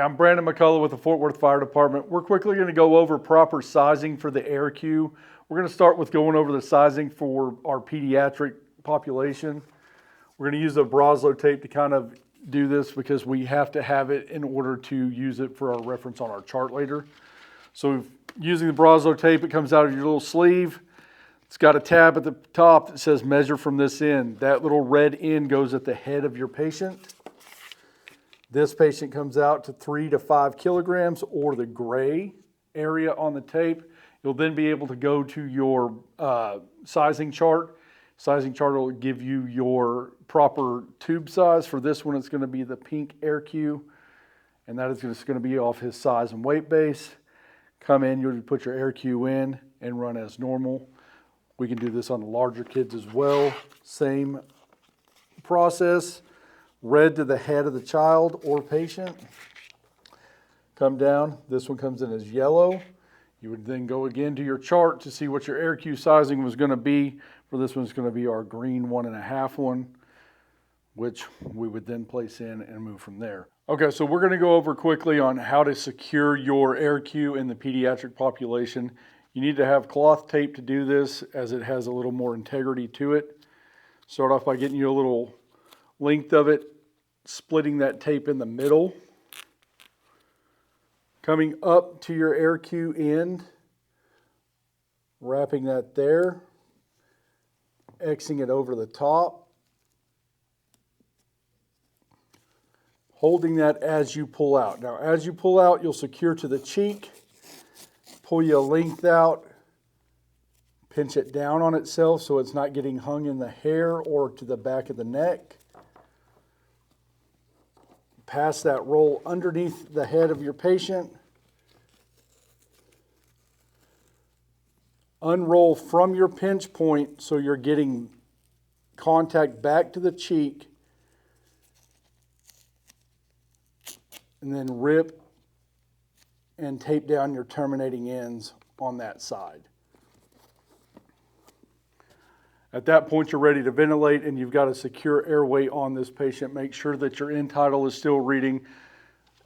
I'm Brandon McCulloch with the Fort Worth Fire Department. We're quickly going to go over proper sizing for the Air Q. We're going to start with going over the sizing for our pediatric population. We're going to use a Braslo tape to kind of do this because we have to have it in order to use it for our reference on our chart later. So using the Braslo tape, it comes out of your little sleeve. It's got a tab at the top that says measure from this end. That little red end goes at the head of your patient. This patient comes out to 3 to 5 kilograms, or the gray area on the tape. You'll then be able to go to your sizing chart. Sizing chart will give you your proper tube size. For this one, it's going to be the pink Air Q, and that is just going to be off his size and weight base. Come in, you'll put your Air Q in and run as normal. We can do this on the larger kids as well. Same process. Red to the head of the child or patient. Come down. This one comes in as yellow. You would then go again to your chart to see what your Air Q sizing was going to be. For this one, it's going to be our green 1.5 one, which we would then place in and move from there. Okay, so we're going to go over quickly on how to secure your Air Q in the pediatric population. You need to have cloth tape to do this, as it has a little more integrity to it. Start off by getting you a little length of it, splitting that tape in the middle, coming up to your Air Q end, wrapping that there, Xing it over the top, holding that as you pull out. Now, as you pull out, you'll secure to the cheek, pull your length out, pinch it down on itself so it's not getting hung in the hair or to the back of the neck. Pass that roll underneath the head of your patient. Unroll from your pinch point so you're getting contact back to the cheek. And then rip and tape down your terminating ends on that side. At that point, you're ready to ventilate, and you've got a secure airway on this patient. Make sure that your end tidal is still reading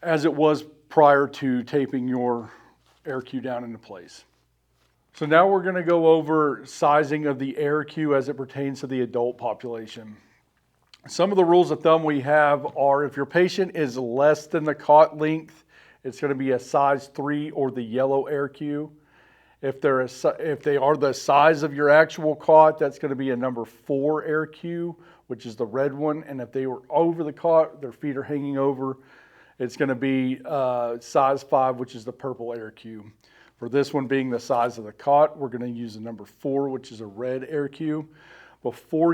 as it was prior to taping your Air Q down into place. So now we're going to go over sizing of the Air Q as it pertains to the adult population. Some of the rules of thumb we have are, if your patient is less than the cot length, it's going to be a size 3 or the yellow Air Q. If they are the size of your actual cot, that's going to be a number 4 Air Q, which is the red one. And if they were over the cot, their feet are hanging over, it's going to be size 5, which is the purple Air Q. For this one being the size of the cot, we're going to use a number 4, which is a red Air Q. Before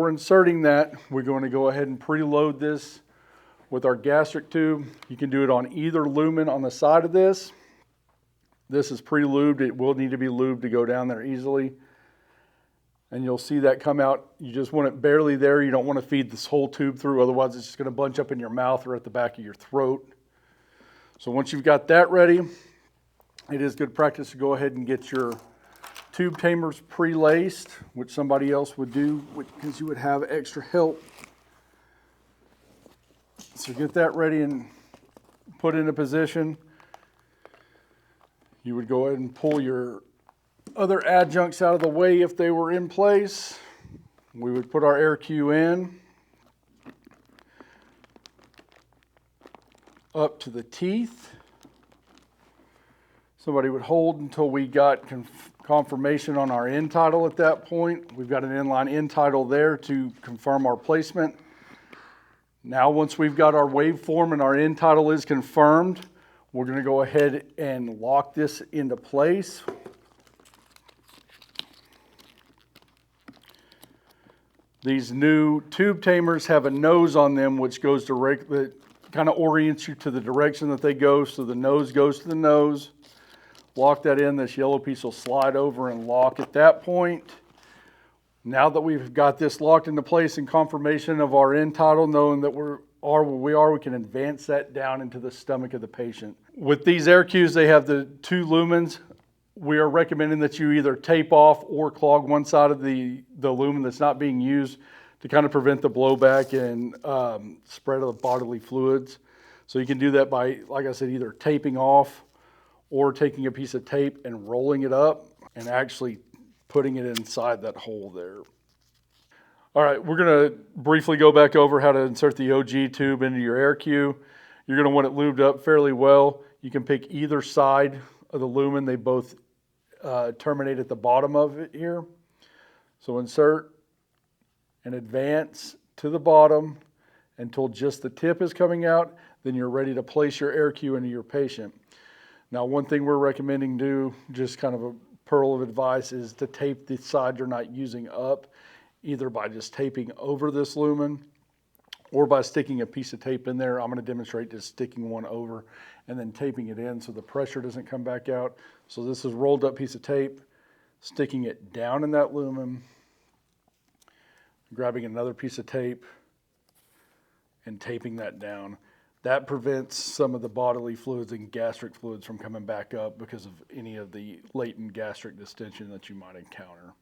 inserting that, we're going to go ahead and preload this with our gastric tube. You can do it on either lumen on the side of this. This is pre-lubed. It will need to be lubed to go down there easily. And you'll see that come out. You just want it barely there. You don't want to feed this whole tube through. Otherwise, it's just going to bunch up in your mouth or at the back of your throat. So once you've got that ready, it is good practice to go ahead and get your tube tamers pre-laced, which somebody else would do because you would have extra help. So get that ready and put in a position. You would go ahead and pull your other adjuncts out of the way if they were in place. We would put our Air Q in, up to the teeth. Somebody would hold until we got confirmation on our end tidal at that point. We've got an inline end tidal there to confirm our placement. Now, once we've got our waveform and our end tidal is confirmed, we're going to go ahead and lock this into place. These new tube tamers have a nose on them, which goes directly, kind of orients you to the direction that they go. So the nose goes to the nose. Lock that in. This yellow piece will slide over and lock at that point. Now that we've got this locked into place and confirmation of our end tidal, knowing that we can advance that down into the stomach of the patient. With these Air Qs, they have the 2 lumens. We are recommending that you either tape off or clog one side of the lumen that's not being used to kind of prevent the blowback and spread of the bodily fluids. So you can do that by, like I said, either taping off or taking a piece of tape and rolling it up and actually putting it inside that hole there. All right, we're gonna briefly go back over how to insert the OG tube into your Air Q. You're gonna want it lubed up fairly well. You can pick either side of the lumen. They both terminate at the bottom of it here. So insert and advance to the bottom until just the tip is coming out. Then you're ready to place your Air Q into your patient. Now, one thing we're recommending do, just kind of a pearl of advice, is to tape the side you're not using up, either by just taping over this lumen or by sticking a piece of tape in there. I'm going to demonstrate just sticking one over and then taping it in so the pressure doesn't come back out. So this is rolled up piece of tape, sticking it down in that lumen, grabbing another piece of tape and taping that down. That prevents some of the bodily fluids and gastric fluids from coming back up because of any of the latent gastric distension that you might encounter.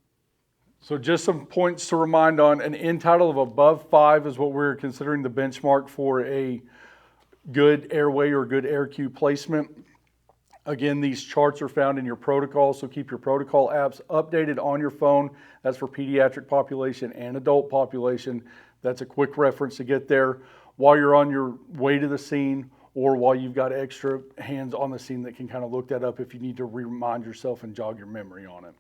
So just some points to remind on: an end tidal of above 5 is what we're considering the benchmark for a good airway or good Air Q placement. Again, these charts are found in your protocol, so keep your protocol apps updated on your phone. That's for pediatric population and adult population. That's a quick reference to get there while you're on your way to the scene, or while you've got extra hands on the scene that can kind of look that up if you need to remind yourself and jog your memory on it.